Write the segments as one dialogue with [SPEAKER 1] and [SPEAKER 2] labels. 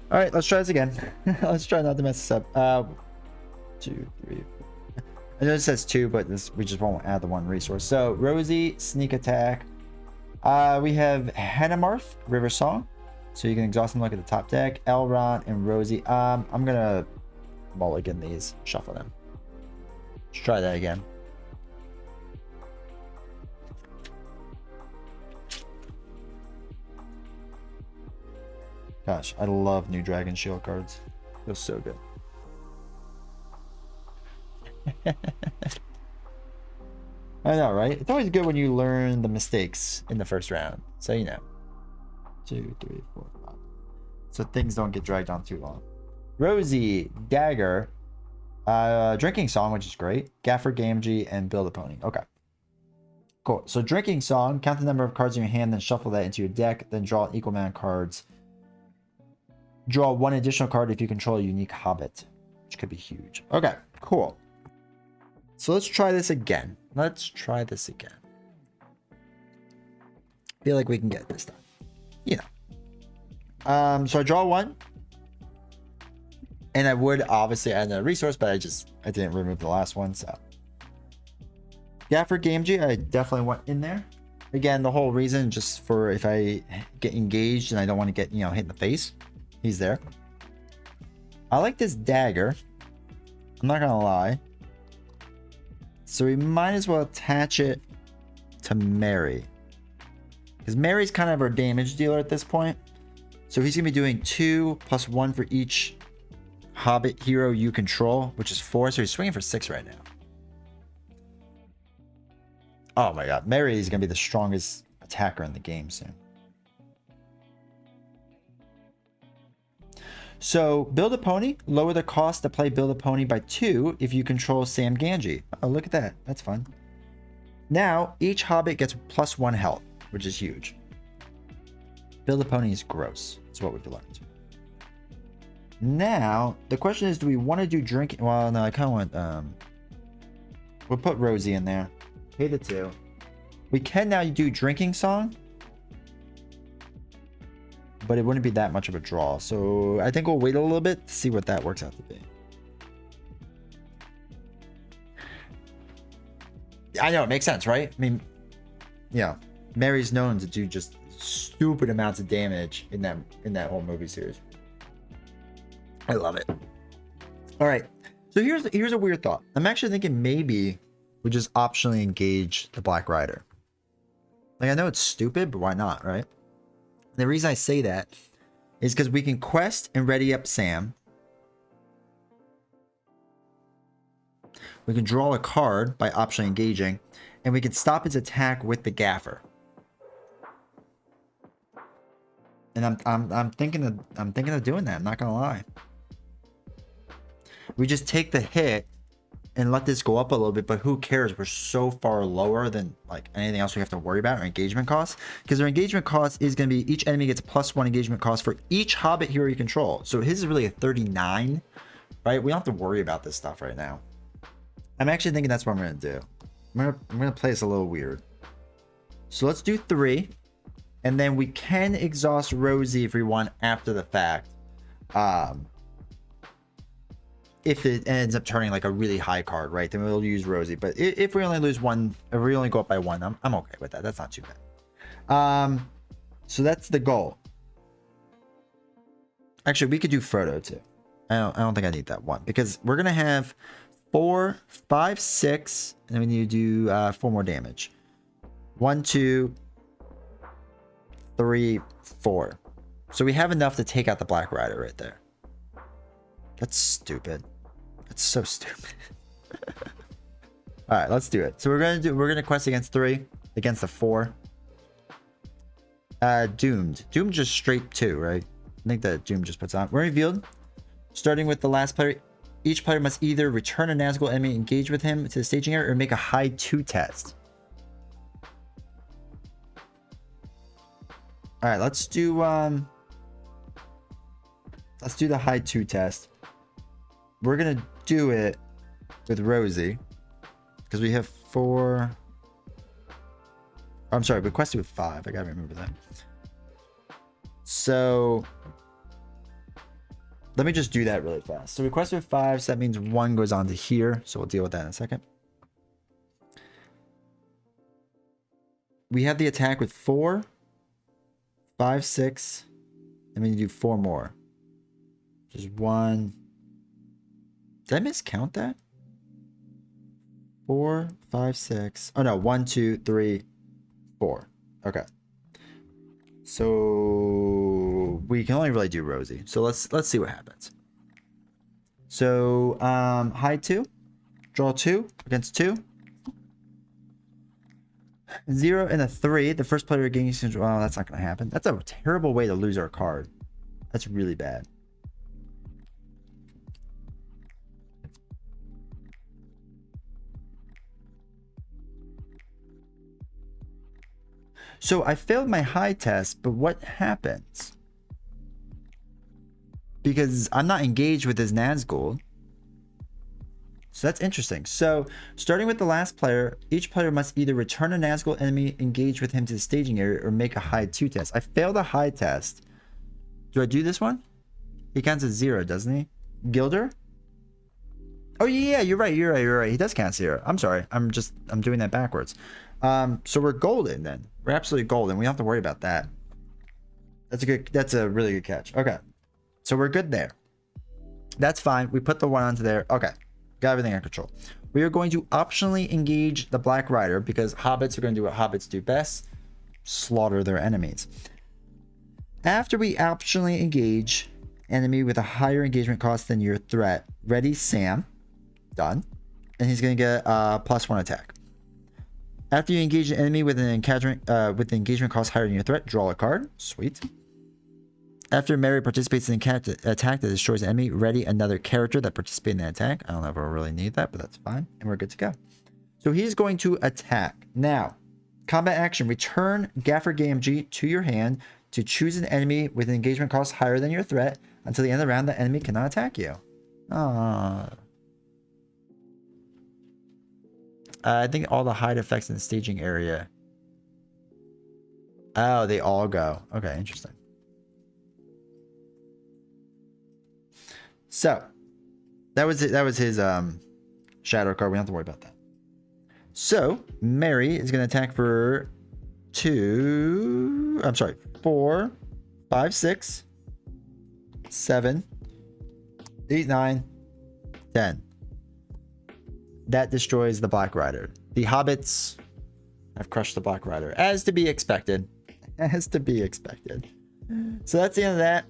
[SPEAKER 1] All right, let's try this again. Let's try not to mess this up. 2, 3. I know it says 2, but we just won't add the 1 resource. So Rosie, sneak attack. We have Hanamarth, River Song. So you can exhaust and look at the top deck. Elrond and Rosie. I'm gonna mulligan these, shuffle them. Let's try that again. Gosh, I love new Dragon Shield cards. Feels so good. I know, right? It's always good when you learn the mistakes in the first round. So, you know. 2, 3, 4, 5. So things don't get dragged on too long. Rosie, Dagger, Drinking Song, which is great. Gaffer, Gamgee, and Build a Pony. Okay. Cool. So Drinking Song, count the number of cards in your hand, then shuffle that into your deck, then draw equal amount of cards. Draw 1 additional card if you control a unique Hobbit, which could be huge. Okay, cool. So let's try this again. Let's try this again. Feel like we can get this done. You know. So I draw 1. And I would obviously add a resource, but I didn't remove the last one, so. Gaffer Gamgee, I definitely want in there. Again, the whole reason just for if I get engaged and I don't want to get, you know, hit in the face. He's there. I like this Dagger. I'm not gonna lie. So we might as well attach it to Mary. Because Mary's kind of our damage dealer at this point. So he's gonna be doing 2 + 1 for each Hobbit hero you control, which is 4. So he's swinging for 6 right now. Oh my god. Mary is gonna be the strongest attacker in the game soon. So, Build a Pony, lower the cost to play Build a Pony by 2 if you control Sam Gamgee. Oh, look at that. That's fun. Now, each Hobbit gets +1 health, which is huge. Build a Pony is gross. That's what we've learned. Now, the question is, do we want to do drinking? Well, no, I kind of want... We'll put Rosie in there. Pay the 2. We can now do Drinking Song. But it wouldn't be that much of a draw. So I think we'll wait a little bit to see what that works out to be. I know, it makes sense, right? I mean, yeah. Mary's known to do just stupid amounts of damage in that whole movie series. I love it. All right. So here's a weird thought. I'm actually thinking maybe we just optionally engage the Black Rider. Like, I know it's stupid, but why not, right? The reason I say that is because we can quest and ready up Sam. We can draw a card by optionally engaging, and we can stop his attack with the Gaffer. And I'm thinking of doing that. I'm not gonna lie. We just take the hit and let this go up a little bit, but who cares? We're so far lower than like anything else we have to worry about, our engagement costs. Because our engagement cost is going to be each enemy gets +1 engagement cost for each Hobbit hero you control. So his is really a 39, right? We don't have to worry about this stuff right now. I'm actually thinking that's what I'm going to do. I'm going to play this a little weird. So let's do 3. And then we can exhaust Rosie if we want after the fact. If it ends up turning like a really high card, right, then we'll use Rosie. But if we only lose 1, if we only go up by 1, I'm okay with that. That's not too bad. So that's the goal. Actually, we could do Frodo too. I don't think I need that 1 because we're gonna have 4, 5, 6, and then we need to do 4 more damage. 1, 2, 3, 4. So we have enough to take out the Black Rider right there. That's stupid. That's so stupid. All right, let's do it. So we're gonna quest against 3, against the 4. Doomed just straight 2, right? I think that Doom just puts on. We're revealed. Starting with the last player, each player must either return a Nazgul enemy, engage with him to the staging area, or make a hide 2 test. All right, let's do the hide 2 test. We're gonna do it with Rosie because we have 4. I'm sorry, we quested with 5. I gotta remember that. So let me just do that really fast. So we quested 5, so that means 1 goes on to here. So we'll deal with that in a second. We have the attack with 4, 5, 6, and we need to do 4 more. Just 1. Did I miscount that? 4, 5, 6. Oh no, 1, 2, 3, 4. Okay. So we can only really do Rosie. So let's see what happens. So high 2, draw 2 against 2. 0 and a 3. The first player gains control. Oh, that's not going to happen. That's a terrible way to lose our card. That's really bad. So I failed my high test, but what happens? Because I'm not engaged with his Nazgul. So that's interesting. So starting with the last player, each player must either return a Nazgul enemy engaged with him to the staging area or make a high 2 test. I failed a high test. Do I do this one? He counts as 0, doesn't he? Gilder? Oh yeah, you're right. He does count 0. I'm sorry. I'm doing that backwards. So we're golden then. We're absolutely golden. We don't have to worry about that. That's a really good catch. Okay. So we're good there. That's fine. We put the 1 onto there. Okay. Got everything under control. We are going to optionally engage the Black Rider because hobbits are going to do what hobbits do best. Slaughter their enemies. After we optionally engage enemy with a higher engagement cost than your threat, ready Sam. Done. And he's going to get +1 attack. After you engage an enemy with an engagement cost higher than your threat, draw a card. Sweet. After Mary participates in an attack that destroys an enemy, ready another character that participates in the attack. I don't know if I really need that, but that's fine. And we're good to go. So he's going to attack. Now, combat action. Return Gaffer GMG to your hand to choose an enemy with an engagement cost higher than your threat. Until the end of the round, the enemy cannot attack you. I think all the hide effects in the staging area. Oh, they all go. Okay, interesting. So that was it. That was his shadow card. We don't have to worry about that. So Mary is going to attack for 4, 5, 6, 7, 8, 9, 10. That destroys the Black Rider. The hobbits have crushed the Black Rider, as to be expected. As to be expected. So that's the end of that.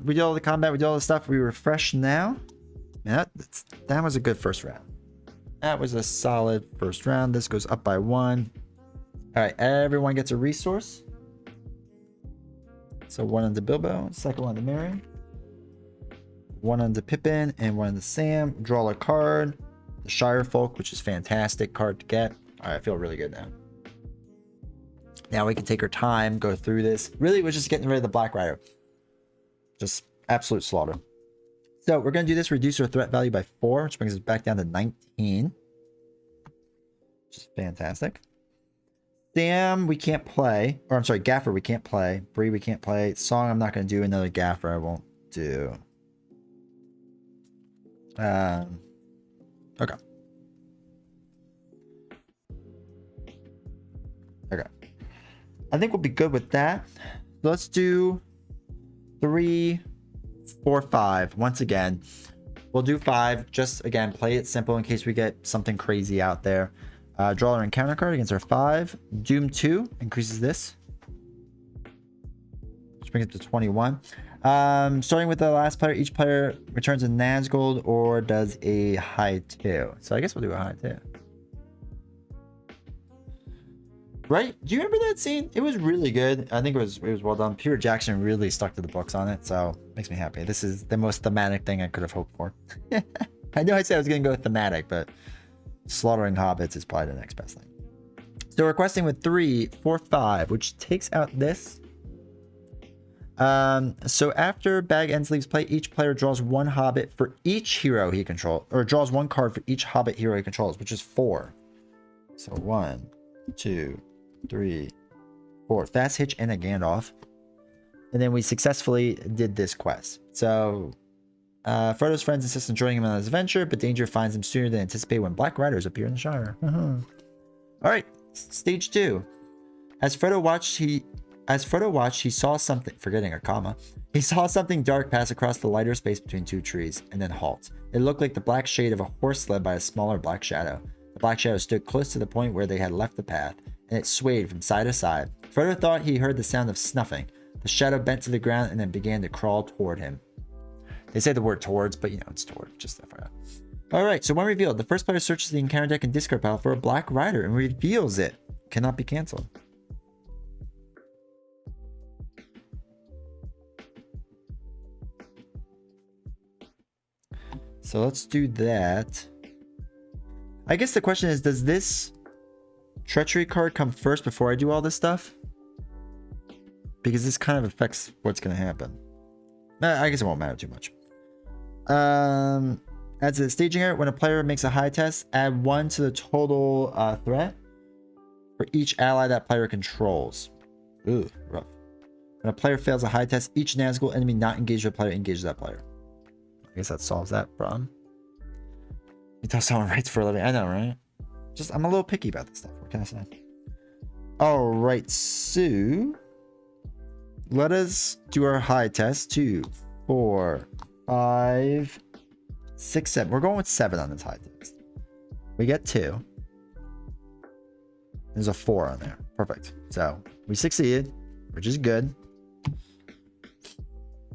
[SPEAKER 1] We did all the combat, we did all the stuff. We refresh now. Yeah, that was a good first round. That was a solid first round. This goes up by 1. All right, everyone gets a resource. So 1 onto Bilbo, second one to Mary, 1 onto Pippin, and 1 onto Sam. Draw a card. The Shire Folk, which is fantastic card to get. All right, I feel really good now. Now we can take our time, go through this. Really, we're just getting rid of the Black Rider. Just absolute slaughter. So we're going to do this, reduce our threat value by 4, which brings us back down to 19. Which is fantastic. Sam, we can't play. Or I'm sorry, Gaffer, we can't play. Bree, we can't play. Song, I'm not going to do. Another Gaffer, I won't do. Okay. Okay. I think we'll be good with that. Let's do 3, 4, 5. Once again, we'll do 5. Just again, play it simple in case we get something crazy out there. Draw our encounter card against our 5. Doom 2 increases this, which brings it to 21. Starting with the last player, each player returns a Nazgul or does a high 2. So I guess we'll do a high 2. Right? Do you remember that scene? It was really good. I think it was well done. Peter Jackson really stuck to the books on it, so makes me happy. This is the most thematic thing I could have hoped for. I know I said I was going to go thematic, but slaughtering hobbits is probably the next best thing. So we're questing with 3, 4, 5, which takes out this. So after Bag Ends leaves play, each player draws 1 hobbit for each hero he controls, or draws 1 card for each hobbit hero he controls, which is 4. So 1, 2, 3, 4. Fast Hitch and a Gandalf. And then we successfully did this quest. So Frodo's friends insist on joining him on his adventure, but danger finds him sooner than anticipated when Black Riders appear in the Shire. Alright, stage 2. As Frodo watched, he saw something, forgetting a comma. He saw something dark pass across the lighter space between two trees, and then halt. It looked like the black shade of a horse led by a smaller black shadow. The black shadow stood close to the point where they had left the path, and it swayed from side to side. Frodo thought he heard the sound of snuffing. The shadow bent to the ground and then began to crawl toward him. They say the word towards, but you know, it's toward, just FYI. Alright, so when revealed, the first player searches the encounter deck and discard pile for a Black Rider and reveals it. Cannot be cancelled. So let's do that. I guess the question is, does this treachery card come first before I do all this stuff? Because this kind of affects what's going to happen. I guess it won't matter too much. Adds to the staging area. When a player makes a high test, add 1 to the total threat for each ally that player controls. Ooh, rough. When a player fails a high test, each Nazgul enemy not engaged with a player engages that player. I guess that solves that problem. Until someone writes for a living. I know, right? Just, I'm a little picky about this stuff. What can I say? Alright, so let us do our high test. 2, 4, 5, 6, 7. We're going with 7 on this high test. We get 2. There's a 4 on there. Perfect. So we succeeded, which is good.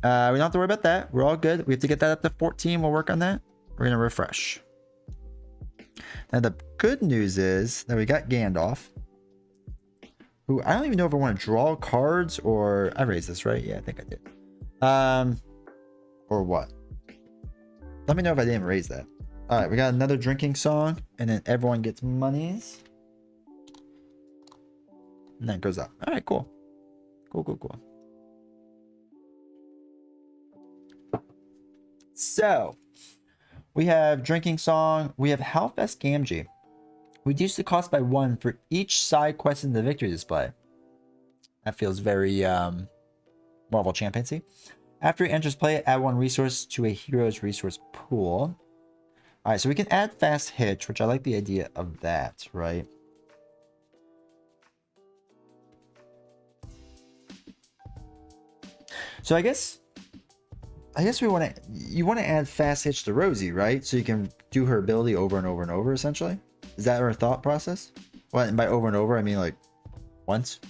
[SPEAKER 1] We don't have to worry about that. We're all good. We have to get that up to 14. We'll work on that. We're going to refresh. Now, the good news is that we got Gandalf, who I don't even know if I want to draw cards or... I raised this, right? Yeah, I think I did. Or what? Let me know if I didn't raise that. All right, we got another drinking song, and then everyone gets monies. And then it goes up. All right, cool. Cool. So, we have Drinking Song. We have Hellfest Gamgee. Reduce the cost by 1 for each side quest in the victory display. That feels very Marvel Champions-y. After he enters play, add 1 resource to a hero's resource pool. Alright, so we can add Fast Hitch, which I like the idea of that, right? So I guess we want to... You want to add Fast Hitch to Rosie, right? So you can do her ability over and over and over, essentially. Is that our thought process? Well, and by over and over, I mean like once.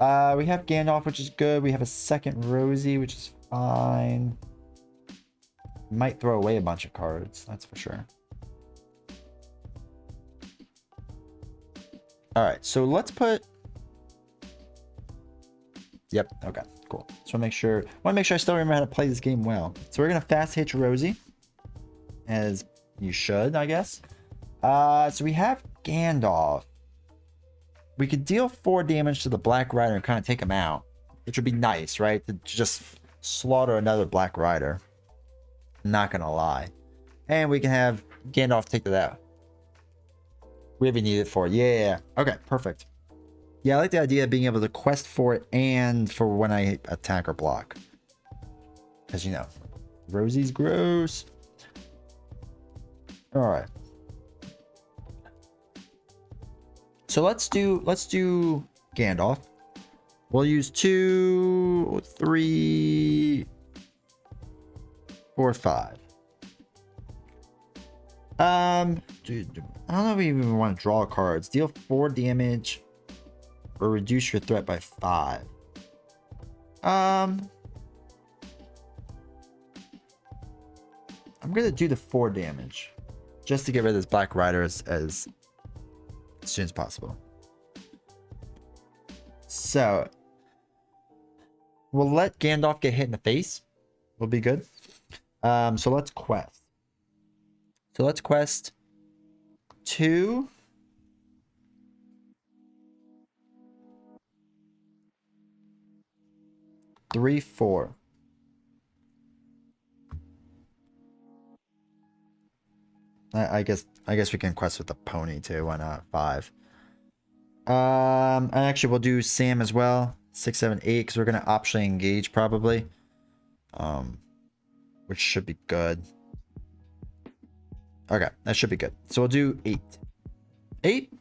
[SPEAKER 1] We have Gandalf, which is good. We have a second Rosie, which is fine. Might throw away a bunch of cards, that's for sure. Alright, so let's put... Yep, okay, cool. So I want to make sure I still remember how to play this game well. So we're gonna Fast Hitch Rosie. As you should, I guess. So we have Gandalf. We could deal 4 damage to the Black Rider and kind of take him out, which would be nice, right? To just slaughter another Black Rider. Not gonna lie. And we can have Gandalf take that out. We even need it for it. Yeah. Okay, perfect. Yeah, I like the idea of being able to quest for it and for when I attack or block. Because, you know, Rosie's gross. Alright. So let's do Gandalf. We'll use 2, 3, 4, 5. Dude, I don't know if we even want to draw cards. Deal 4 damage or reduce your threat by 5. I'm gonna do the 4 damage just to get rid of this Black Rider as soon as possible. So we'll let Gandalf get hit in the face. We'll be good. So let's quest. So let's quest 2. Three, 4. I guess we can quest with the pony too. Why not? 5. And actually we'll do Sam as well. 6, 7, 8, because we're gonna optionally engage probably. which should be good. Okay, that should be good. So we'll do 8. 8?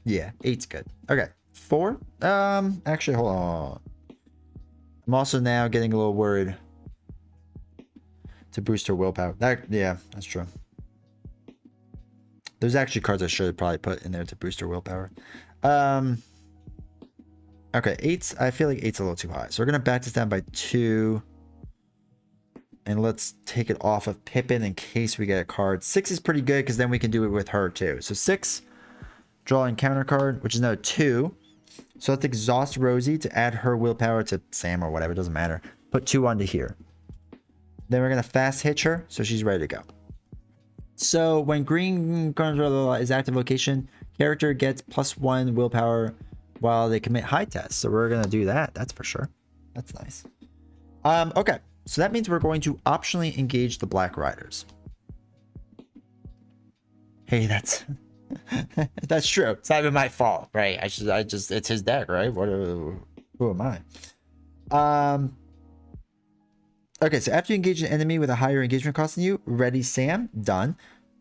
[SPEAKER 1] Yeah, 8's good. Okay, 4. Actually, hold on. I'm also now getting a little worried to boost her willpower. Yeah, that's true. There's actually cards I should probably put in there to boost her willpower. Okay, 8's. I feel like 8's a little too high. So we're gonna back this down by 2. And let's take it off of Pippin in case we get a card. 6 is pretty good because then we can do it with her too. So 6, draw and counter card, which is now 2. So let's exhaust Rosie to add her willpower to Sam or whatever. It doesn't matter. Put 2 onto here. Then we're going to fast hitch her so she's ready to go. So when green is active location, character gets +1 willpower while they commit high tests. So we're going to do that. That's for sure. That's nice. Okay. So that means we're going to optionally engage the Black Riders. Hey, that's that's true. It's not even my fault, right? It's his deck, right? Who am I? Okay, so after you engage an enemy with a higher engagement cost than you, ready Sam, done.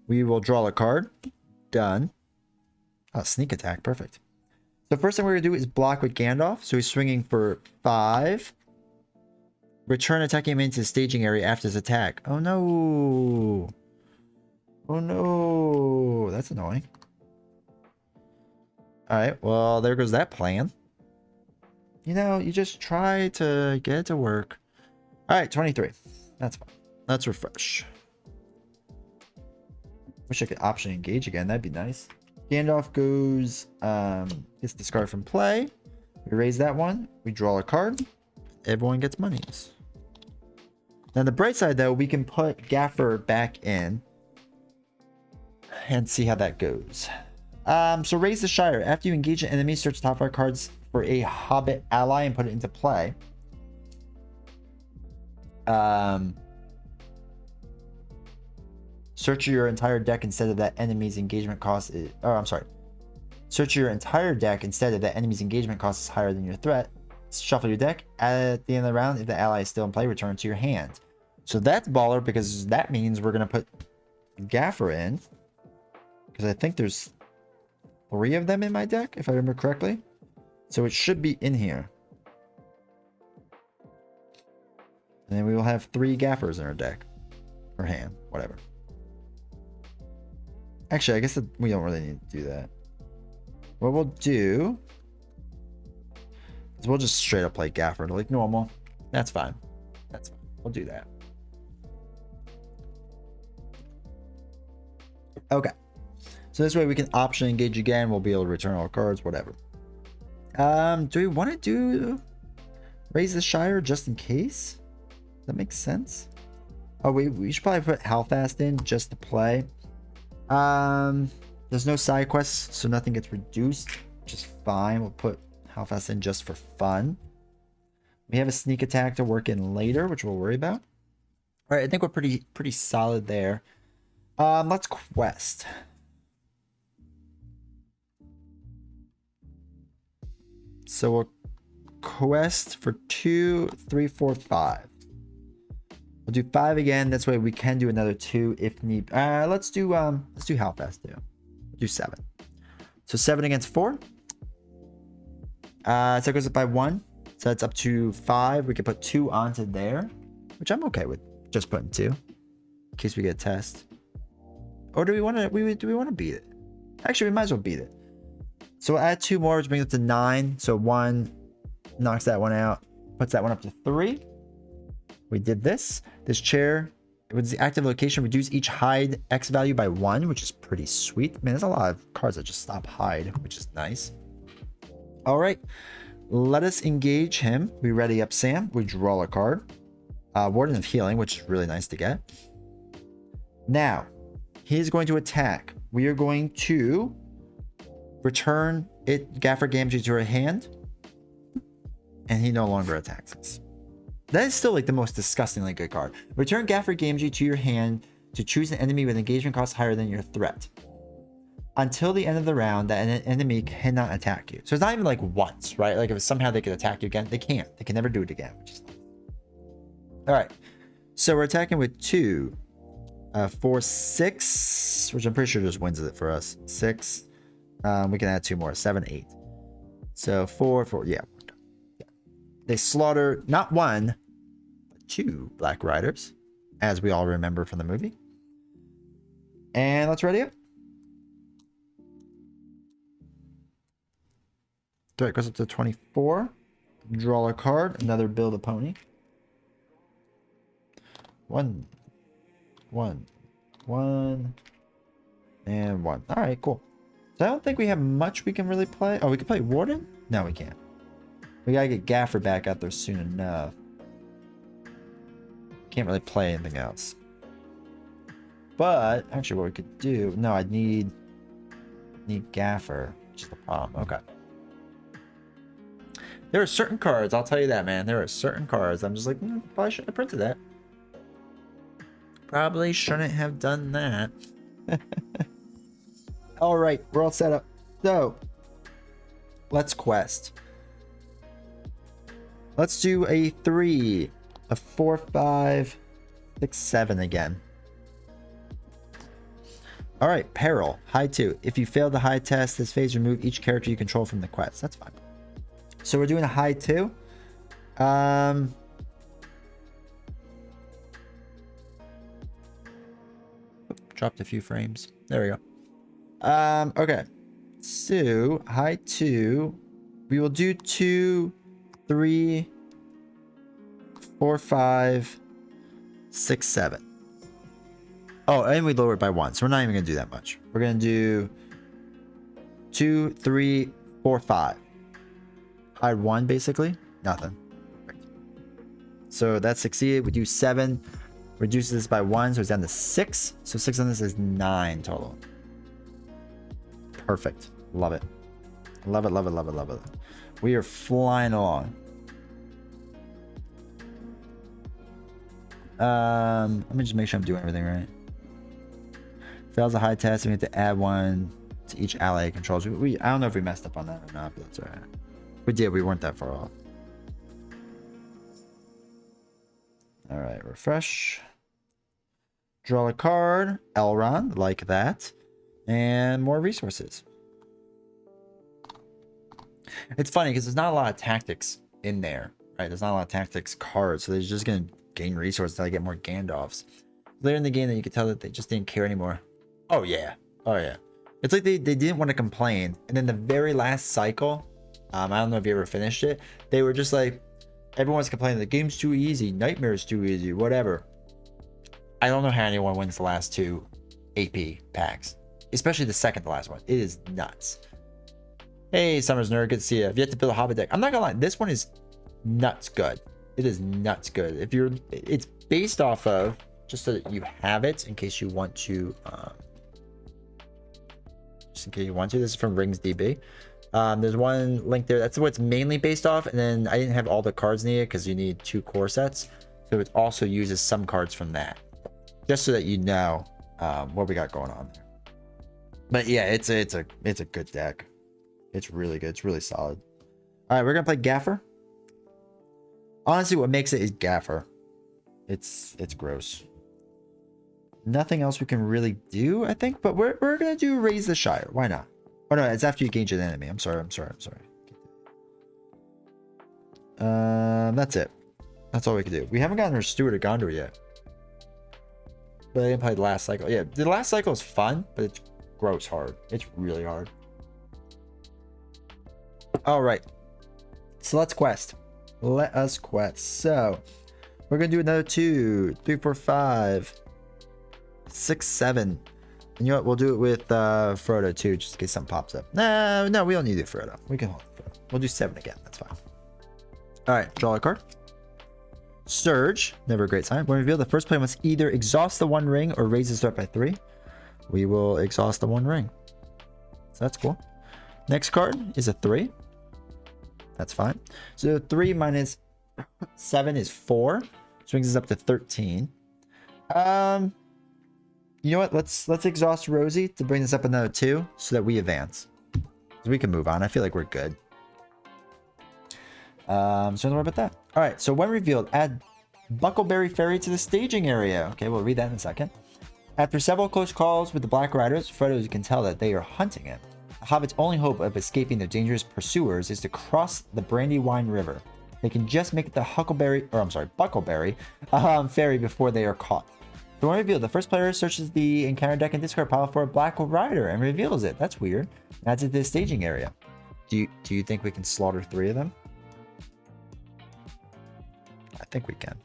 [SPEAKER 1] We will draw a card, done. Oh, sneak attack, perfect. So first thing we're gonna do is block with Gandalf. So he's swinging for 5. Return attacking him into the staging area after his attack. Oh no. Oh no. That's annoying. Alright, well, there goes that plan. You know, you just try to get it to work. Alright, 23. That's fine. Let's refresh. Wish I could option engage again. That'd be nice. Gandalf goes, gets discarded from play. We raise that one. We draw a card. Everyone gets monies. Now, on the bright side, though, we can put Gaffer back in and see how that goes. So raise the Shire. After you engage an enemy, search top 5 cards for a Hobbit ally and put it into play. Search your entire deck instead of that enemy's engagement cost. I'm sorry. Search your entire deck instead of that enemy's engagement cost is higher than your threat. Shuffle your deck. At the end of the round, if the ally is still in play, return to your hand. So that's baller because that means we're going to put Gaffer in. Because I think there's 3 of them in my deck, if I remember correctly. So it should be in here. And then we will have 3 Gaffers in our deck. Or hand, whatever. Actually, I guess we don't really need to do that. What we'll do is we'll just straight up play Gaffer like normal. That's fine. That's fine. We'll do that. Okay. So this way we can option engage again. We'll be able to return all cards, whatever. Do we want to do raise the Shire just in case? That makes sense. Oh, we should probably put Halfast in just to play. There's no side quests, so nothing gets reduced, which is fine. We'll put Halfast in just for fun. We have a sneak attack to work in later, which we'll worry about. All right, I think we're pretty solid there. Let's quest. So we'll quest for 2, 3, 4, 5. We'll do 5 again. That's why we can do another 2 if need. Let's do Halfast too. We'll do 7. So 7 against 4. So it goes up by 1. So that's up to 5. We can put 2 onto there, which I'm okay with. Just putting 2 in case we get a test. Or do we want to beat it? Actually, we might as well beat it. So we'll add 2 more, which brings it to 9. So 1 knocks that one out, puts that one up to 3. We did this. This chair, with the active location, reduce each hide X value by 1, which is pretty sweet. Man, there's a lot of cards that just stop hide, which is nice. All right, let us engage him. We ready up Sam. We draw a card. Warden of Healing, which is really nice to get. Now, he is going to attack. We are going to return it Gaffer Gamgee to her hand, and he no longer attacks us. That is still like the most disgustingly good card. Return Gaffer Gamgee to your hand to choose an enemy with engagement cost higher than your threat. until the end of the round that an enemy cannot attack you. So it's not even like once, right? Like if somehow they could attack you again, they can't. They can never do it again. Which is... All right. So we're attacking with 2, 4, 6, which I'm pretty sure just wins it for us. 6. We can add 2 more. 7, 8. So 4, 4. Yeah. They slaughter not 1, but 2 Black Riders, as we all remember from the movie. And let's ready up. Threat goes up to 24. Draw a card. Another build a pony. 1, 1, 1, and 1. All right, cool. So I don't think we have much we can really play. Oh, we can play Warden? No, we can't. We gotta get Gaffer back out there soon enough. Can't really play anything else. But actually, what we could do? No, I need Gaffer, which is the problem. Okay. There are certain cards, I'll tell you that, man. There are certain cards. I'm just like, probably shouldn't have printed that. Probably shouldn't have done that. All right, we're all set up. So, let's quest. Let's do a 3, a 4, 5, 6, 7 again. All right, Peril, high 2. If you fail the high test this phase, remove each character you control from the quest. That's fine. So we're doing a high 2. Dropped a few frames. There we go. Okay. So high 2. We will do 2, 3, 4, 5, 6, 7. Oh, and we lower it by 1. So we're not even going to do that much. We're going to do 2, 3, 4, 5. Hide 1, basically. Nothing. Perfect. So that succeeded. We do 7. Reduces this by 1, so it's down to 6. So 6 on this is 9 total. Perfect. Love it. Love it, love it, love it, love it. We are flying along. Let me just make sure I'm doing everything right. Fails a high test, we have to add 1 to each ally controls. I don't know if we messed up on that or not, but that's alright. We did, we weren't that far off. Alright, refresh. Draw a card, Elrond, like that. And more resources. It's funny because there's not a lot of tactics in there, right? There's not a lot of tactics cards, so they're just going to gain resources until I get more Gandalfs. Later in the game, that you could tell that they just didn't care anymore. Oh yeah, oh yeah. It's like they didn't want to complain, and then the very last cycle, I don't know if you ever finished it. They were just like, everyone's complaining the game's too easy, Nightmare's too easy, whatever. I don't know how anyone wins the last 2 AP packs, especially the second to last one. It is nuts. Hey, Summers Nerd, good to see you. If you have to build a Hobbit deck, I'm not gonna lie, this one is nuts good. It is nuts good. If you're, it's based off of, just so that you have it in case you want to, just in case you want to. This is from Rings DB. There's one link there. That's what it's mainly based off. And then I didn't have all the cards needed because you need 2 core sets. So it also uses some cards from that, just so that you know what we got going on there. But yeah, it's a good deck. It's really good. It's really solid. All right, we're gonna play Gaffer. Honestly, what makes it is Gaffer. It's gross. Nothing else we can really do, I think. But we're gonna do Raise the Shire. Why not? Oh no, it's after you engage an enemy. I'm sorry. That's it. That's all we can do. We haven't gotten our Steward of Gondor yet. But I didn't play the last cycle. Yeah, the last cycle is fun, but it's gross hard. It's really hard. All right. So let's quest. Let us quest. So we're gonna do another 2, 3, 4, 5, 6, 7. And you know what? We'll do it with Frodo too, just in case something pops up. No, we don't need to do Frodo. We can hold Frodo. We'll do 7 again. That's fine. All right, draw a card. Surge, never a great sign. When revealed, the first player must either exhaust the 1 ring or raise his threat by 3. We will exhaust the 1 ring. So that's cool. Next card is a 3. That's fine. So 3 minus 7 is 4. Which brings us up to 13. You know what? Let's exhaust Rosie to bring this up another 2 so that we advance. So we can move on. I feel like we're good. So don't worry about that. All right. So when revealed, add Buckleberry Ferry to the staging area. Okay, we'll read that in a second. After several close calls with the Black Riders, Frodo can tell that they are hunting him. The Hobbit's only hope of escaping their dangerous pursuers is to cross the Brandywine River. They can just make the Buckleberry ferry before they are caught. So when revealed, the first player searches the encounter deck and discard pile for a Black Rider and reveals it. That's weird. Adds it to the staging area. Do you think we can slaughter 3 of them? I think we can.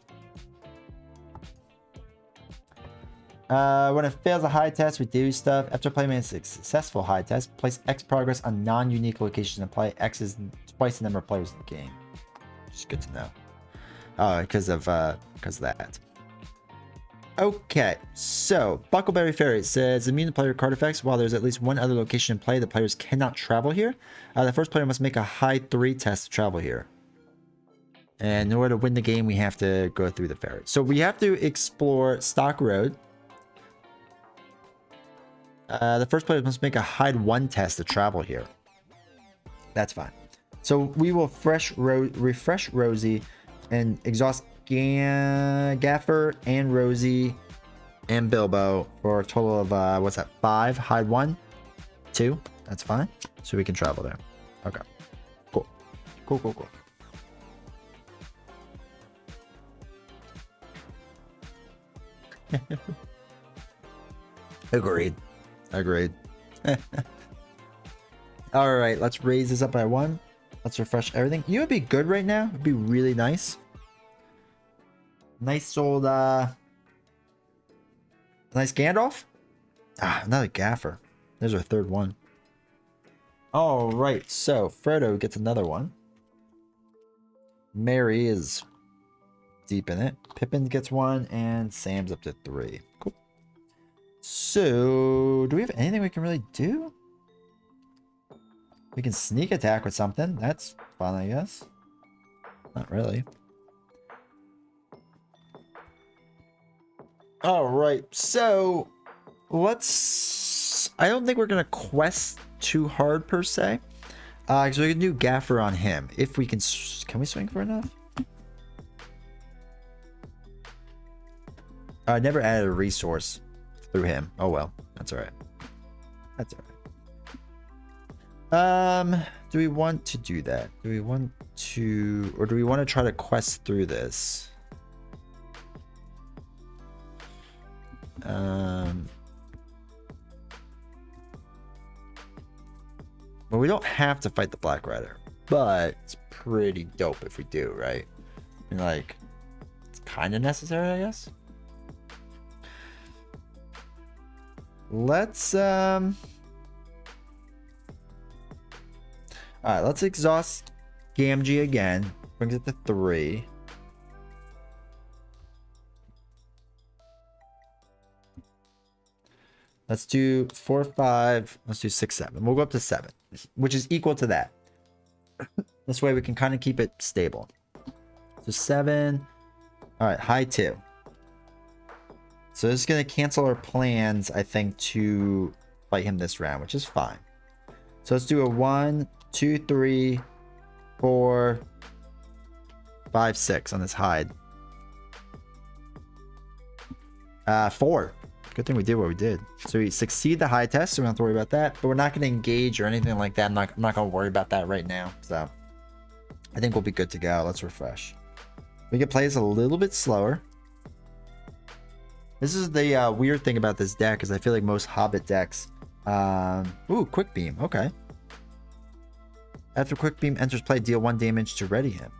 [SPEAKER 1] When it fails a high test, we do stuff. After playing a successful high test, place X progress on non-unique locations and play X is twice the number of players in the game. Just good to know. Because of that. Okay, so Buckleberry Ferry says immune to player card effects. While there's at least one other location in play, the players cannot travel here. The first player must make a high 3 test to travel here. And in order to win the game, we have to go through the ferry. So we have to explore Stock Road. The first player must make a hide 1 test to travel here. That's fine. So we will refresh Rosie and exhaust Gaffer and Rosie and Bilbo for a total of what's that? 5. Hide 1, 2. That's fine. So we can travel there. Okay. Cool. Cool. Agreed. All right, let's raise this up by 1. Let's refresh everything. You would be good right now. It'd be really nice. Nice old nice Gandalf. Another Gaffer. There's our 3rd one. All right, so Frodo gets another one. Merry is deep in it. Pippin gets 1, and Sam's up to 3. Cool. So, do we have anything we can really do? We can sneak attack with something. That's fun, I guess. Not really. Alright, so let's... I don't think we're going to quest too hard, per se. Because we can do Gaffer on him. If we can... Can we swing for enough? I never added a resource through him. Oh well, that's alright. That's alright. Do we want to do that? Do we want to... Or do we want to try to quest through this? Well, we don't have to fight the Black Rider, but it's pretty dope if we do, right? I mean, like, it's kind of necessary, I guess. Let's all right, let's exhaust Gamgee again. Brings it to 3. Let's do 4, 5. Let's do 6, 7. We'll go up to 7, which is equal to that. This way we can kind of keep it stable. So 7. All right, high 2. So this is going to cancel our plans, I think, to fight him this round, which is fine. So let's do a 1, 2, 3, 4, 5, 6 on this hide. 4. Good thing we did what we did. So we succeed the high test, so we don't have to worry about that. But we're not going to engage or anything like that. I'm not going to worry about that right now. So I think we'll be good to go. Let's refresh. We can play this a little bit slower. This is the weird thing about this deck, is I feel like most Hobbit decks... ooh, Quick Beam. Okay. After Quick Beam enters play, deal 1 damage to ready him.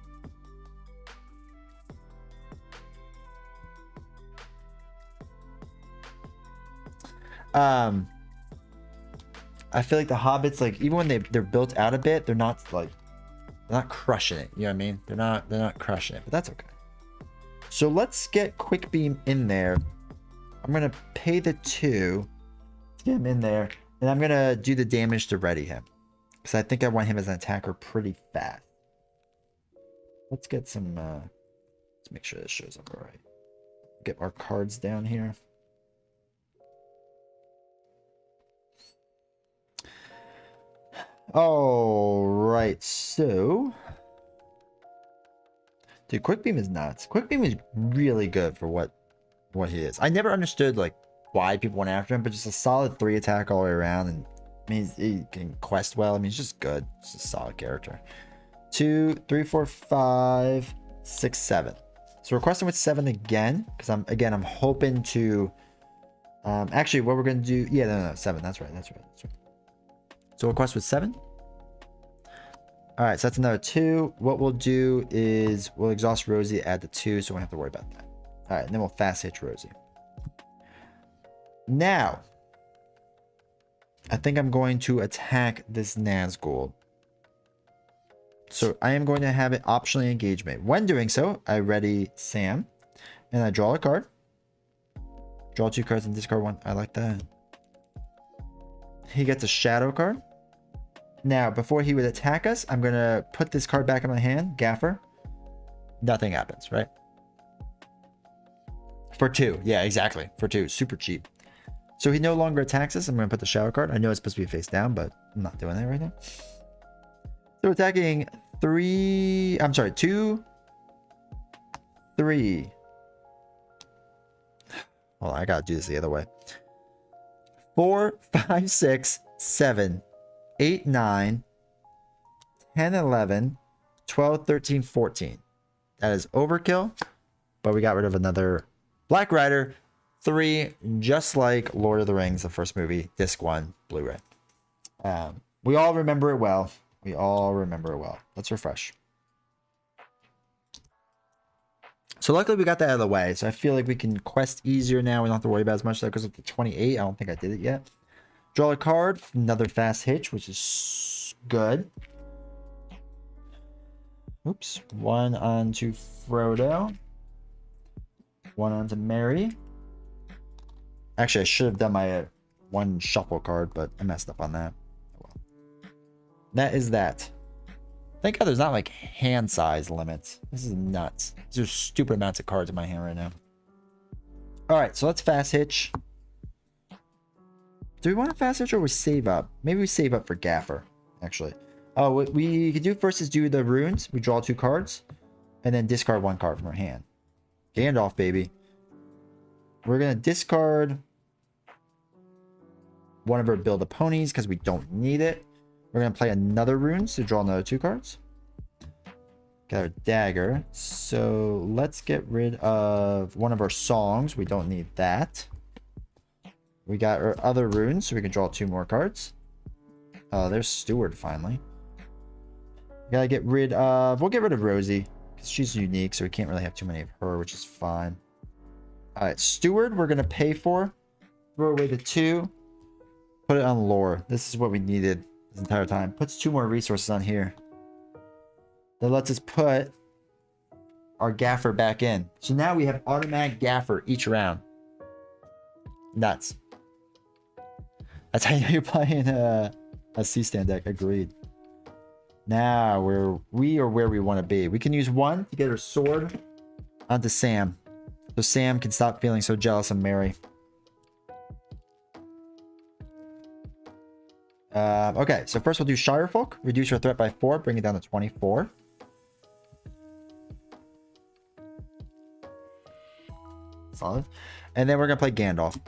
[SPEAKER 1] I feel like the Hobbits, like, even when they're built out a bit, they're not crushing it. You know what I mean? They're not crushing it, but that's okay. So let's get Quick Beam in there. I'm gonna pay the 2 to get him in there, and I'm gonna do the damage to ready him, because I think I want him as an attacker pretty fast. Let's get some. Let's make sure this shows up all right. Get our cards down here. All right, so dude, quick beam is nuts. Quick beam is really good for what he is. I never understood like why people went after him, but just a solid 3 attack all the way around, and I mean he can quest well. I mean he's just good. It's a solid character. 2, 3, 4, 5, 6, 7. So we're questing with 7 again because I'm hoping to actually what we're gonna do. Yeah, no, 7. That's right. So we'll quest with 7. All right, so that's another 2. What we'll do is we'll exhaust Rosie, add the 2, so we don't have to worry about that. All right, and then we'll fast hitch Rosie. Now, I think I'm going to attack this Nazgul. So I am going to have it optionally engage me. When doing so, I ready Sam, and I draw a card. Draw 2 cards and discard 1. I like that. He gets a shadow card. Now, before he would attack us, I'm going to put this card back in my hand, Gaffer. Nothing happens, right? For 2. Yeah, exactly. For 2. Super cheap. So he no longer attacks us. I'm going to put the shadow card. I know it's supposed to be face down, but I'm not doing that right now. So attacking 3. I'm sorry, 2, 3. Hold on, I got to do this the other way. 4, 5, 6, 7. 8, 9, 10, 11, 12, 13, 14. That is overkill, but we got rid of another Black Rider 3, just like Lord of the Rings, the first movie, disc 1, Blu-ray. We all remember it well. Let's refresh. So luckily we got that out of the way, so I feel like we can quest easier now. We don't have to worry about as much. That goes up to 28. I don't think I did it yet. Draw a card, another fast hitch, which is good. Oops. 1 onto Frodo. 1 onto Mary. Actually, I should have done my 1 shuffle card, but I messed up on that. Oh, well. That is that. Thank God there's not like hand size limits. This is nuts. These are stupid amounts of cards in my hand right now. All right, so let's fast hitch. Do we want to fast hitch or we save up? Maybe we save up for Gaffer, actually. Oh, what we could do first is do the runes. We draw 2 cards and then discard 1 card from our hand. Gandalf, baby. We're going to discard one of our build of ponies because we don't need it. We're going to play another runes to draw another 2 cards. Got our dagger. So let's get rid of one of our songs. We don't need that. We got our other runes, so we can draw 2 more cards. Oh, there's Steward finally. Gotta get rid of... We'll get rid of Rosie, because she's unique, so we can't really have too many of her, which is fine. Alright, Steward, we're gonna pay for. Throw away the 2. Put it on lore. This is what we needed this entire time. Puts 2 more resources on here. That lets us put our Gaffer back in. So now we have automatic Gaffer each round. Nuts. That's how you're playing a C-stand deck. Agreed. Now we are where we want to be. We can use 1 to get our sword onto Sam. So Sam can stop feeling so jealous of Mary. Okay, so first we'll do Shirefolk. Reduce our threat by 4. Bring it down to 24. Solid. And then we're going to play Gandalf.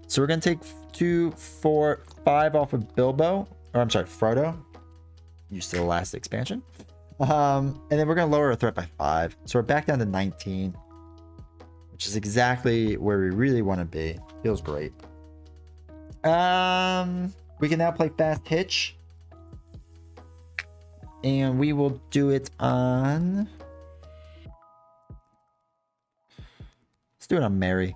[SPEAKER 1] So we're going to take 2, 4, 5 off of Bilbo. Or I'm sorry, Frodo. Used to the last expansion. And then we're going to lower our threat by 5. So we're back down to 19. Which is exactly where we really want to be. Feels great. We can now play Fast Hitch. And we will do it on... Let's do it on Mary.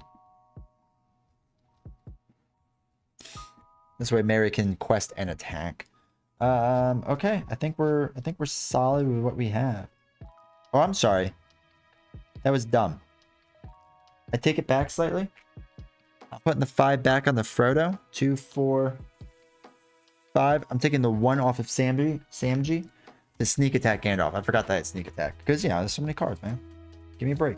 [SPEAKER 1] This way Mary can quest and attack. Okay, I think we're solid with what we have. Oh, I'm sorry. That was dumb. I take it back slightly. I'm putting the 5 back on the Frodo. 2, 4, 5. I'm taking the 1 off of Samji. The sneak attack Gandalf. I forgot that I had sneak attack. Because, you know, there's so many cards, man. Give me a break.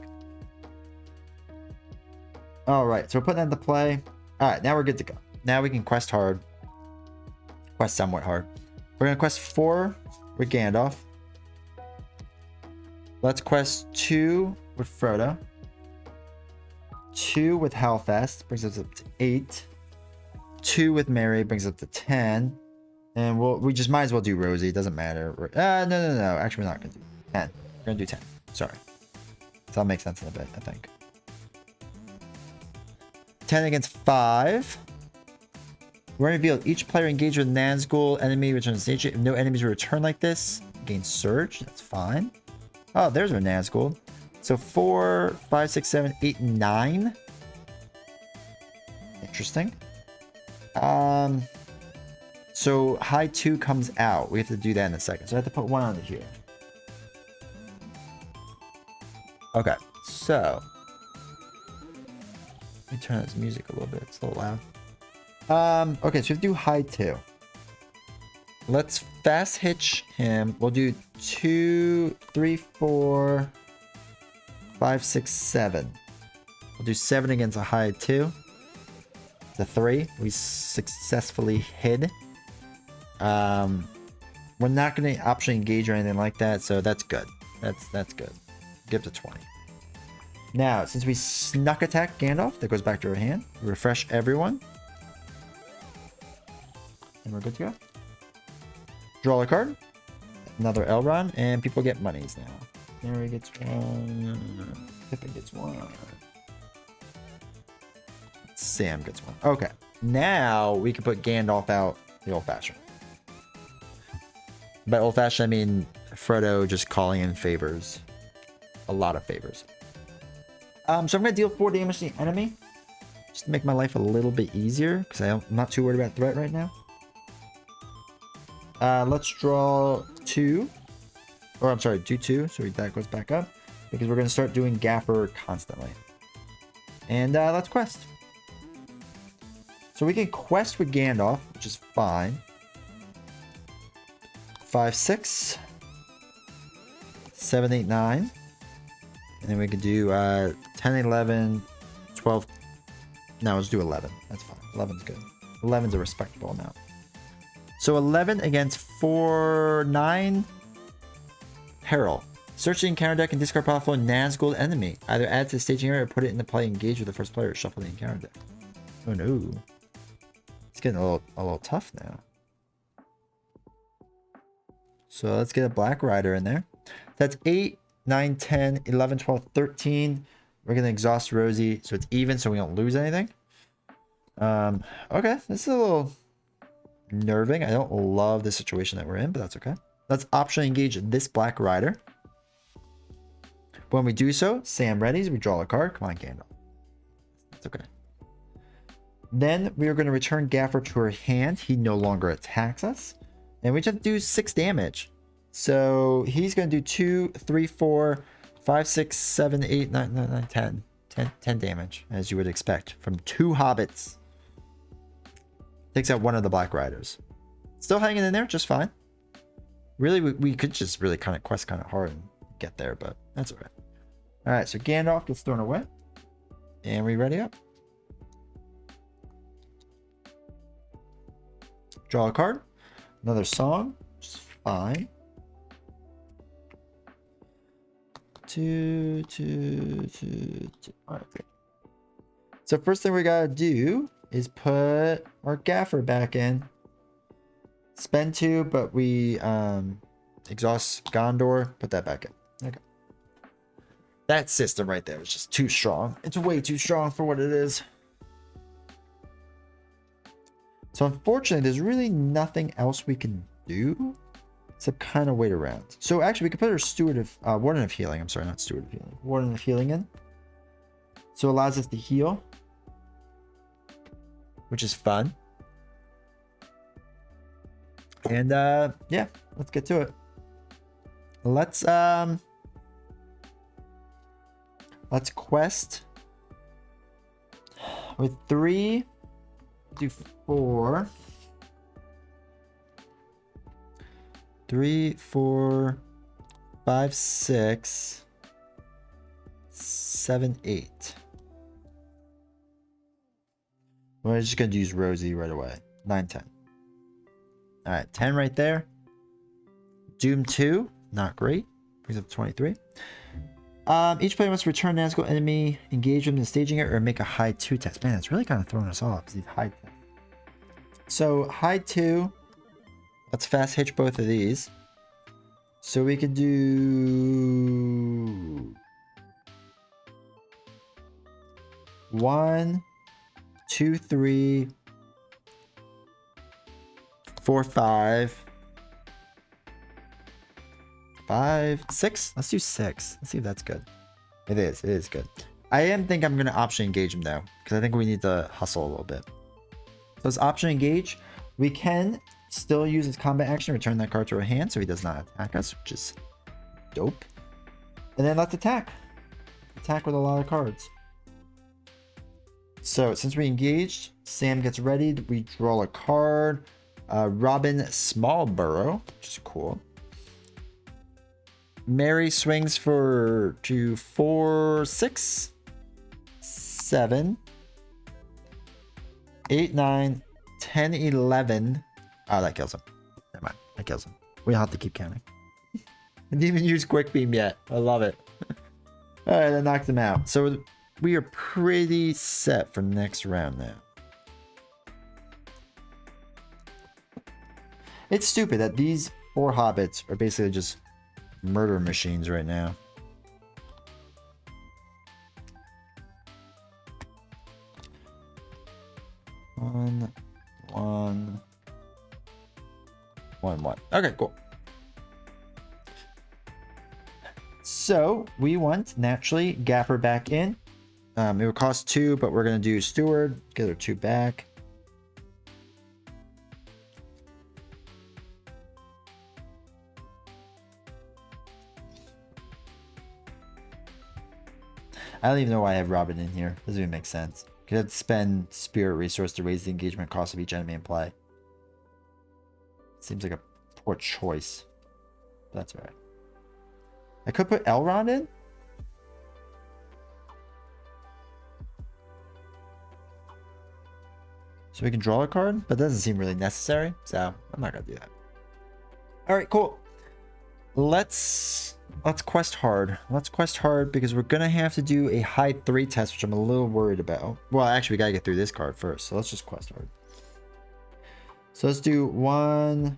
[SPEAKER 1] Alright, so we're putting that into play. Alright, now we're good to go. Now we can quest hard. Quest somewhat hard. We're gonna quest 4 with Gandalf. Let's quest 2 with Frodo. 2 with Hellfest brings us up to 8. 2 with Mary brings us up to 10. And we just might as well do Rosie. It doesn't matter. No. Actually, we're not gonna do 10. We're gonna do 10. Sorry. So that'll make sense in a bit, I think. 10 against 5. We're revealed. Each player engaged with Nazgul enemy returns stage. If no enemies return like this, gain Surge. That's fine. Oh, there's our Nazgul. So 4, 5, 6, 7, 8, 9. Interesting. So high 2 comes out. We have to do that in a second. So I have to put 1 onto here. Okay, so let me turn this music a little bit. It's a little loud. Okay, so we have to do high 2. Let's fast hitch him. We'll do 2, 3, 4, 5, 6, 7. We'll do 7 against a high 2. It's a 3. We successfully hid. We're not going to option engage or anything like that, so that's good. That's good. Give it to 20. Now, since we snuck attack Gandalf, that goes back to our hand. Refresh everyone. And we're good to go. Draw a card. Another Elrond, and people get monies now. Mary gets 1. Pippin gets 1. Sam gets 1. Okay. Now we can put Gandalf out the old-fashioned. By old-fashioned, I mean Frodo just calling in favors. A lot of favors. So I'm going to deal 4 damage to the enemy. Just to make my life a little bit easier. Because I'm not too worried about threat right now. Let's draw 2. Or I'm sorry, do 2. So that goes back up. Because we're going to start doing Gaffer constantly. And let's quest. So we can quest with Gandalf, which is fine. 5, 6. 7, 8, 9. And then we could do 10, 11, 12. No, let's do 11. That's fine. 11's good. 11's a respectable amount. So 11 against 4, 9. Peril. Search the encounter deck and discard powerful Nazgul enemy. Either add to the staging area or put it into play. Engage with the first player or shuffle the encounter deck. Oh no. It's getting a little tough now. So let's get a Black Rider in there. That's 8, 9, 10, 11, 12, 13. We're going to exhaust Rosie so it's even so we don't lose anything. Okay, this is a little nerving. I don't love the situation that we're in, but that's okay. Let's optionally engage this Black Rider. When we do so, Sam readies. We draw a card. Come on, Gandalf. That's okay. Then we are going to return Gaffer to her hand. He no longer attacks us. And we just have to do 6 damage. So he's going to do 2, 3, 4, 5, 6, 7, 8, 9, 9, 9, 10. 10 damage, as you would expect, from 2 hobbits. Takes out one of the Black Riders. Still hanging in there, just fine. Really, we could just really kind of quest kind of hard and get there, but that's all right. All right, so Gandalf gets thrown away. And we ready up. Draw a card. Another song, which is fine. 2, 2, 2, 2. All right, good. So first thing we gotta do is put our Gaffer back in. Spend 2, but we exhaust Gondor. Put that back in. Okay. That system right there is just too strong. It's way too strong for what it is. So unfortunately, there's really nothing else we can do. So kind of wait around. So actually, we could put our Steward of Warden of Healing. I'm sorry, not Steward of Healing. Warden of Healing in. So it allows us to heal, which is fun. And yeah, let's get to it. Let's quest with 3. Do 4. 3, 4, 5, 6, 7, 8. We're just gonna use Rosie right away. 9, 10. All right, 10 right there. Doom 2, not great. Brings up to 23. Each player must return Nazgul enemy, engage them in the staging area, or make a high 2 test. Man, it's really kind of throwing us off. These high tests. So high 2. Let's fast hitch both of these. So we could do 1, 2, 3, 4, 5, 5, 6. Let's do 6. Let's see if that's good. It is. It is good. I think I'm gonna option engage him though, because I think we need to hustle a little bit. So let's option engage. We can still use his combat action, return that card to our hand, so he does not attack us, which is dope. And then let's attack. Attack with a lot of cards. So since we engaged, Sam gets ready. We draw a card. Robin Smallborough, which is cool. Mary swings for 2, 4, 6, 7, 8, 9, 10, 11. Oh, that kills him. Never mind. That kills him. We don't have to keep counting. I didn't even use Quick Beam yet. I love it. All right, that knocked him out. So we are pretty set for next round now. It's stupid that these 4 hobbits are basically just murder machines right now. One. 1. Okay, cool. So we want naturally Gaffer back in. It would cost 2, but we're gonna do Steward, get our 2 back. I don't even know why I have Robin in here. Doesn't even make sense. Could have to spend spirit resource to raise the engagement cost of each enemy in play. Seems like a poor choice. But that's alright. I could put Elrond in. So we can draw a card, but that doesn't seem really necessary. So I'm not gonna do that. Alright, cool. Let's quest hard. Let's quest hard because we're gonna have to do a high 3 test, which I'm a little worried about. Well, actually, we gotta get through this card first. So let's just quest hard. So let's do 1,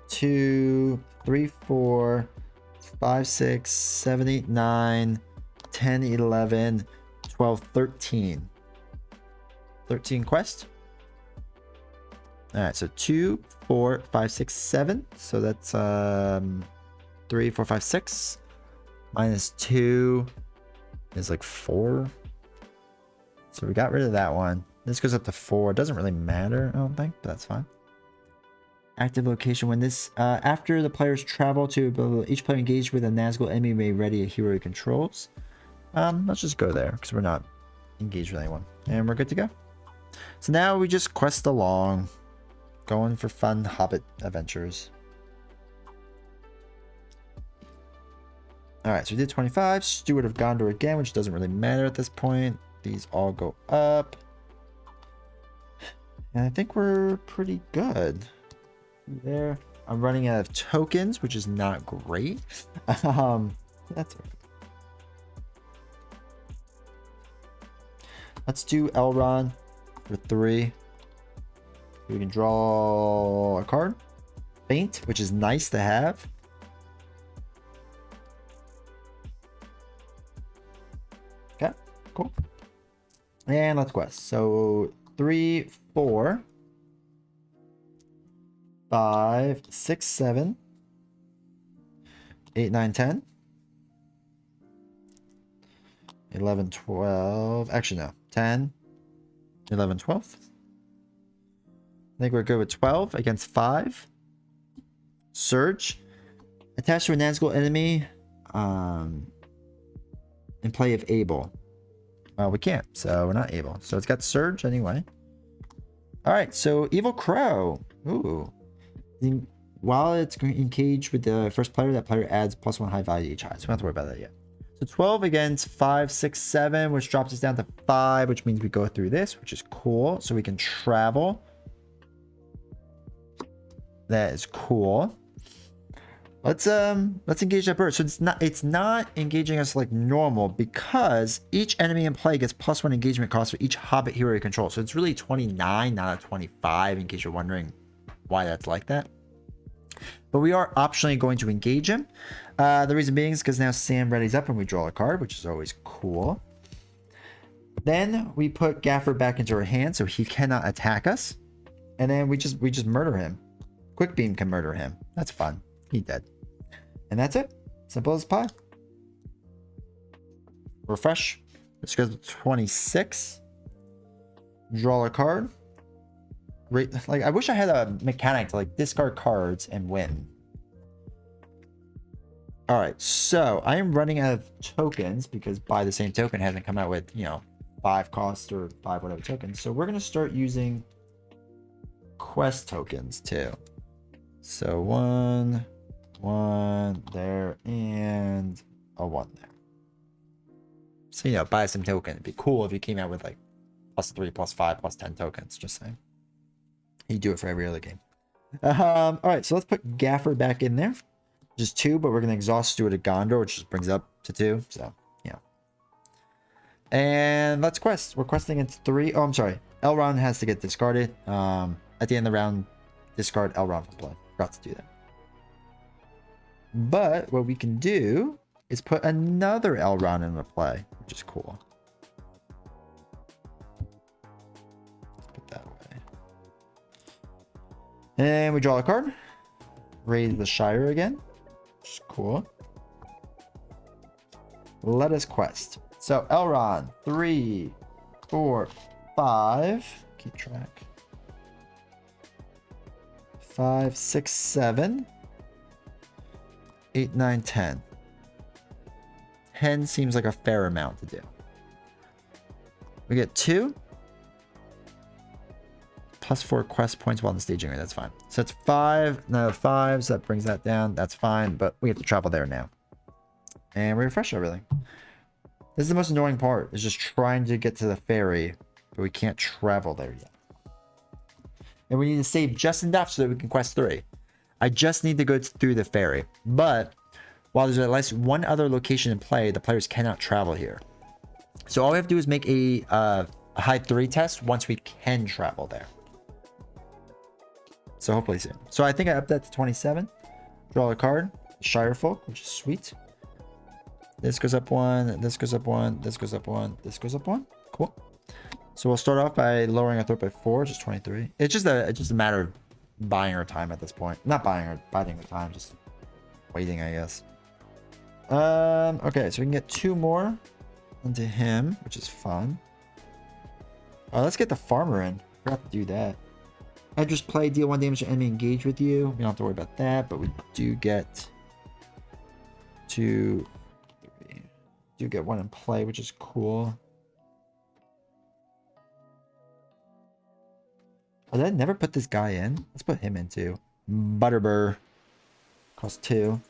[SPEAKER 1] 2, 3, 4, 5, 6, 7, 8, 9, 10, 11, 12, 13. 13 quest. All right, so 2, 4, 5, 6, 7. So that's 3, 4, 5, 6. Minus 2 is like 4. So we got rid of that one. This goes up to 4. It doesn't really matter, I don't think, but that's fine. Active location. When this after the players travel to each player engaged with a Nazgul enemy may ready a hero he controls. Let's just go there because we're not engaged with anyone, and we're good to go. So now we just quest along, going for fun Hobbit adventures. All right, so we did 25. Steward of Gondor again, which doesn't really matter at this point. These all go up, and I think we're pretty good. There, I'm running out of tokens, which is not great. That's okay. Let's do Elrond for 3. We can draw a card. Faint, which is nice to have. Okay, cool. And let's quest. So 3, 4. 5, 6, 7, 8, 9, 10, 11, 12. Actually, no. 10, 11, 12. I think we're good with 12 against 5. Surge. Attached to a Nazgul enemy in play if able. Well, we can't, so we're not able. So it's got Surge anyway. All right, so Evil Crow. Ooh. While it's engaged with the first player, that player adds +1 high value to each high. So we don't have to worry about that yet. So 12 against 5, 6, 7, which drops us down to 5, which means we go through this, which is cool. So we can travel. That is cool. Let's engage that bird. So it's not engaging us like normal because each enemy in play gets +1 engagement cost for each Hobbit hero you control. So it's really 29, not a 25, in case you're wondering why that's like that. But we are optionally going to engage him. The reason being is because now Sam readies up and we draw a card, which is always cool. Then we put Gaffer back into our hand so he cannot attack us. And then we just murder him. Quick Beam can murder him. That's fun. He dead. And that's it. Simple as pie. Refresh. This goes to 26. Draw a card. Like, I wish I had a mechanic to like discard cards and win. All right, so I am running out of tokens because Buy the Same Token hasn't come out with, you know, 5 cost or 5 whatever tokens. So we're gonna start using quest tokens too. So 1 there, and a 1 there. So, you know, buy some token. It'd be cool if you came out with like +3, +5, +10 tokens. Just saying. You do it for every other game. All right, so let's put Gaffer back in there. Just 2, but we're gonna exhaust Steward of Gondor, which just brings up to 2. So yeah. And let's quest. We're questing into 3. Oh, I'm sorry. Elrond has to get discarded. At the end of the round, discard Elrond from play. Forgot to do that. But what we can do is put another Elrond into play, which is cool. Put that away. And we draw a card. Raise the Shire again, which is cool. Let us quest. So Elrond, 3, 4, 5. Keep track. 5, 6, 7. 8, 9, 10. 10 seems like a fair amount to do. We get 2. +4 quest points while in the staging area. That's fine. So it's 5. Now 5, so that brings that down. That's fine, but we have to travel there now. And we refresh everything. This is the most annoying part, is just trying to get to the ferry, but we can't travel there yet. And we need to save just enough so that we can quest 3. I just need to go through the ferry. But while there's at least one other location in play, the players cannot travel here. So all we have to do is make a high 3 test once we can travel there. So hopefully soon. So I think I upped that to 27. Draw a card. Shire Folk, which is sweet. This goes up 1. This goes up 1. This goes up 1. This goes up 1. Cool. So we'll start off by lowering our threat by 4, just 23. It's just a matter of buying our time at this point. Not buying our time, just waiting, I guess. Okay, so we can get 2 more into him, which is fun. Let's get the farmer in. Forgot to do that. Edger's play, deal 1 damage to enemy engaged with you. We don't have to worry about that, but we do get 2, 3. Do get 1 in play, which is cool. Oh, did I never put this guy in? Let's put him in too. Butterbur. Cost 2.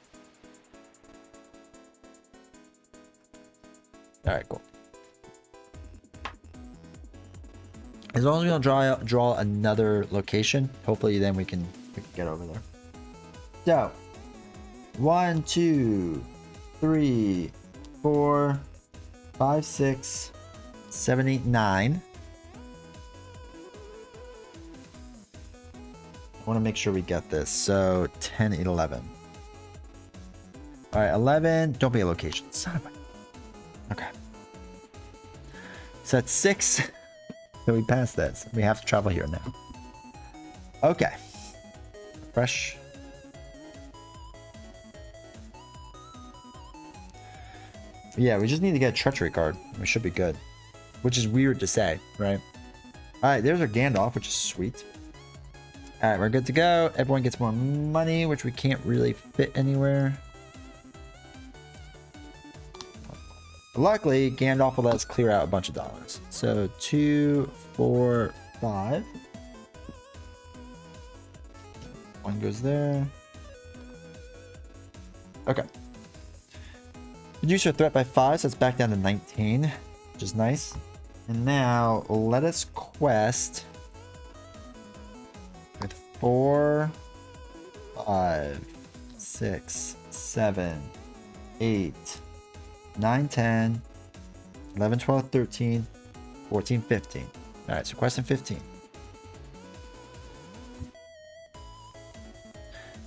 [SPEAKER 1] Alright, cool. As long as we don't draw another location, hopefully then we can get over there. So 1, 2, 3, 4, 5, 6, 7, 8, 9. I want to make sure we get this. So 10, 11. All right, 11. Don't be a location. Son of a... Okay. So that's 6. So we passed this. We have to travel here now. Okay. Fresh. Yeah, we just need to get a treachery card. We should be good. Which is weird to say, right? All right, there's our Gandalf, which is sweet. All right, we're good to go. Everyone gets more money, which we can't really fit anywhere. Luckily, Gandalf will let us clear out a bunch of dollars. So 2, 4, 5. 1 goes there. Okay. Reduce our threat by 5, so it's back down to 19, which is nice. And now let us quest with 4, 5, 6, 7, 8, 9, 10, 11, 12, 13, 14, 15. All right, so question 15.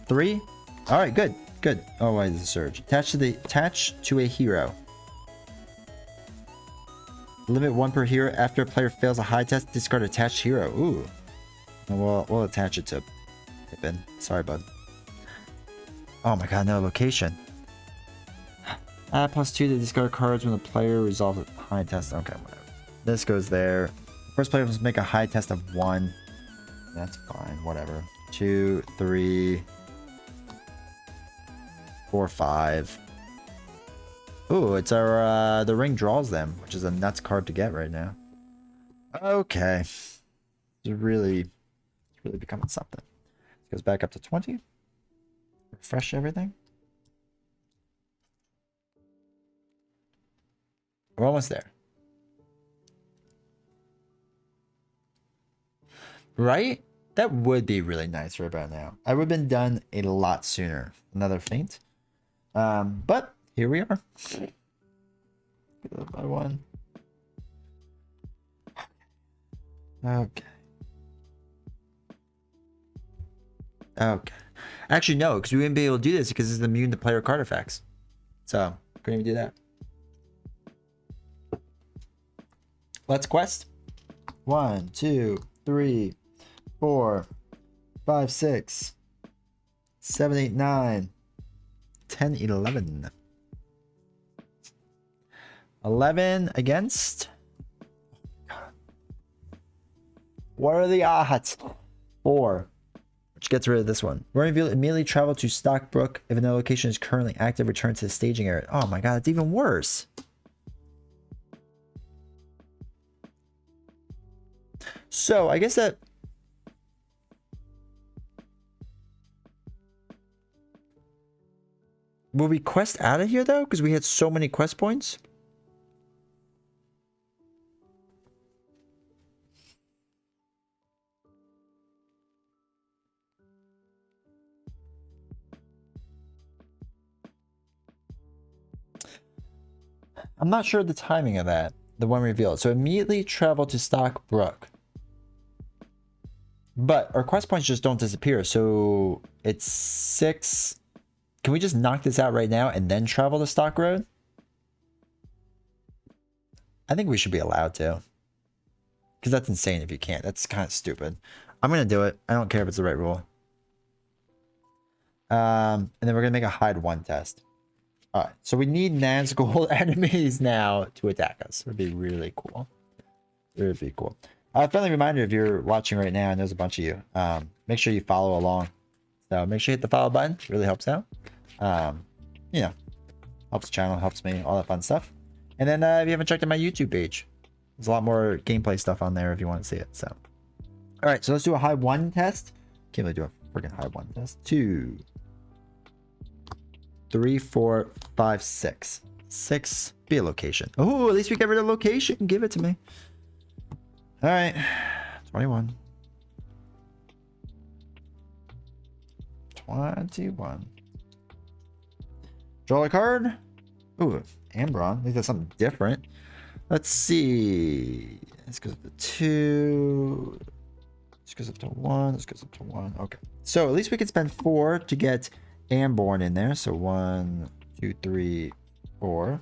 [SPEAKER 1] 3. All right, good, good. Oh, why is the surge? Attach to a hero. Limit 1 per hero. After a player fails a high test, discard attached hero. Ooh. We'll attach it to Pippin. Sorry, bud. Oh my god, no location. Add +2 to discard cards when the player resolves a high test. Okay, whatever. This goes there. First player must make a high test of 1. That's fine, whatever. 2, 3, 4, 5. Ooh, it's our the ring draws them, which is a nuts card to get right now. Okay. It's really becoming something. It goes back up to 20. Refresh everything. We're almost there. Right? That would be really nice right about now. I would have been done a lot sooner. Another feint. But here we are. By 1. Okay. Okay. Actually, no, because we wouldn't be able to do this because it's immune to player card effects. So, couldn't even do that. Let's quest. 1, 2, 3, 4, 5, 6, 7, 8, 9, 10, 11. 11 against. What are the odds? 4. Which gets rid of this one. We're going to immediately travel to Stockbrook. If no location is currently active, return to the staging area. Oh my god, it's even worse. So, I guess that... Will we quest out of here, though? Because we had so many quest points. I'm not sure the timing of that. The one revealed. So immediately travel to Stockbrook. But our quest points just don't disappear. So it's 6. Can we just knock this out right now and then travel to Stock Road? I think we should be allowed to. Because that's insane if you can't. That's kind of stupid. I'm going to do it. I don't care if it's the right rule. And then we're going to make a hide 1 test. Alright, so we need Nazgul enemies now to attack us. It would be really cool. It would be cool. Friendly reminder, if you're watching right now, and there's a bunch of you, make sure you follow along. So make sure you hit the follow button. It really helps out. You know, helps the channel, helps me, all that fun stuff. And then if you haven't checked out my YouTube page, there's a lot more gameplay stuff on there if you want to see it. So, alright, so let's do a high 1 test. Can't really do a freaking high 1 test. 2, 3, 4, 5, 6. 6. Be a location. Oh, at least we get rid of location. Give it to me. All right. 21. 21. Draw a card. Ooh, Ambron. I think that's something different. Let's see. This goes up to 2. This goes up to 1. This goes up to 1. Okay. So at least we can spend 4 to get Amborn in there. So 1, 2, 3, 4.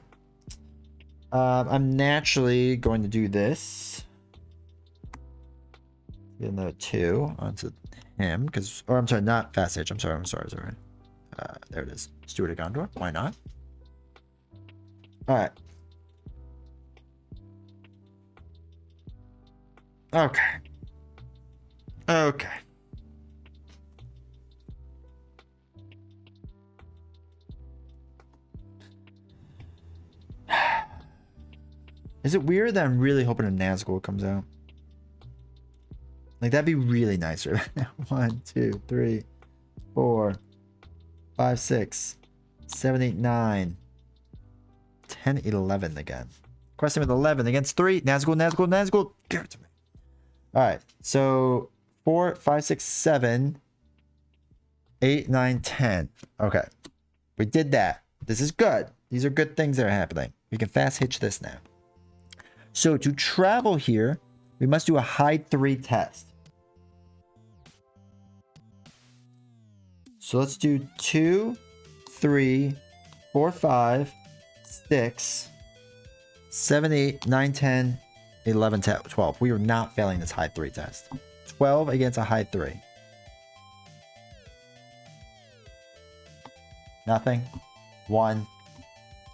[SPEAKER 1] I'm naturally going to do this. Get another 2 onto him because, or I'm sorry, not Fast Edge. I'm sorry. There it is. Steward of Gondor. Why not? All right. Okay. Okay. Is it weird that I'm really hoping a Nazgul comes out? Like, that'd be really nice right now. 1, 2, 3, 4, 5, 6, 7, 8, 9, 10, 11 again. Question with 11 against 3. Nazgul. Give it to me. All right. So 4, 5, 6, 7. 8, 9, 10. Okay. We did that. This is good. These are good things that are happening. We can fast hitch this now. So to travel here, we must do a hide 3 test. So let's do 2, 3, 4, 5, 6, 7, 8, 9, 10, 11, 12. We are not failing this hide 3 test. 12 against a hide 3. Nothing. 1,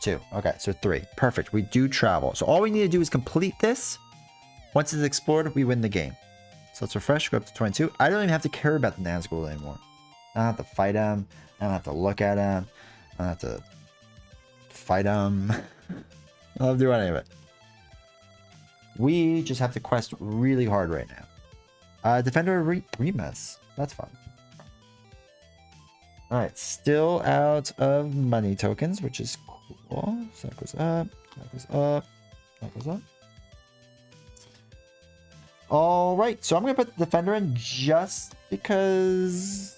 [SPEAKER 1] 2. Okay, so 3. Perfect. We do travel. So all we need to do is complete this. Once it's explored, we win the game. So let's refresh, go up to 22. I don't even have to care about the Nazgul anymore. I don't have to fight him. I don't have to look at him. I don't have to fight him. I don't do any of it. We just have to quest really hard right now. Defender Remus. That's fun. Alright, still out of money tokens, which is cool. So that goes up, that goes up, that goes up. Alright, so I'm going to put the Defender in just because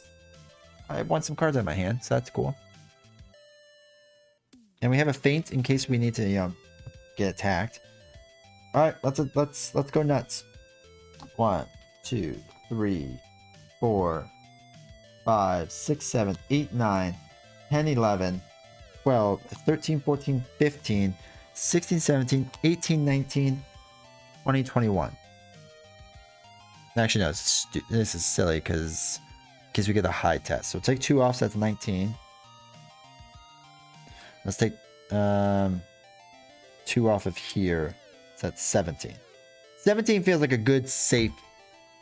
[SPEAKER 1] I want some cards in my hand, so that's cool. And we have a feint in case we need to, you know, get attacked. Alright, let's go nuts. 1, 2, 3, 4, 5, 6, 7, 8, 9, 10, 11, 12, 13, 14, 15, 16, 17, 18, 19, 20, 21. Actually, no, this is silly because we get a high test. So take 2 off, so that's 19. Let's take 2 off of here, so that's 17. 17 feels like a good, safe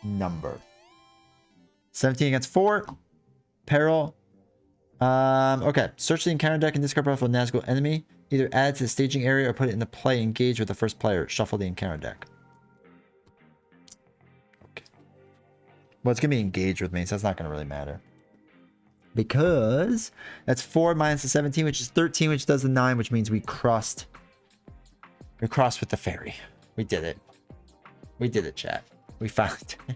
[SPEAKER 1] number. 17 against 4. Peril. Okay. Search the encounter deck and discard powerful Nazgul enemy. Either add it to the staging area or put it into play. Engage with the first player. Shuffle the encounter deck. Okay. Well, it's going to be engaged with me, so that's not going to really matter. Because that's 4 minus the 17, which is 13, which does the 9, which means we crossed. We crossed with the ferry. We did it. We did it, chat. We found it.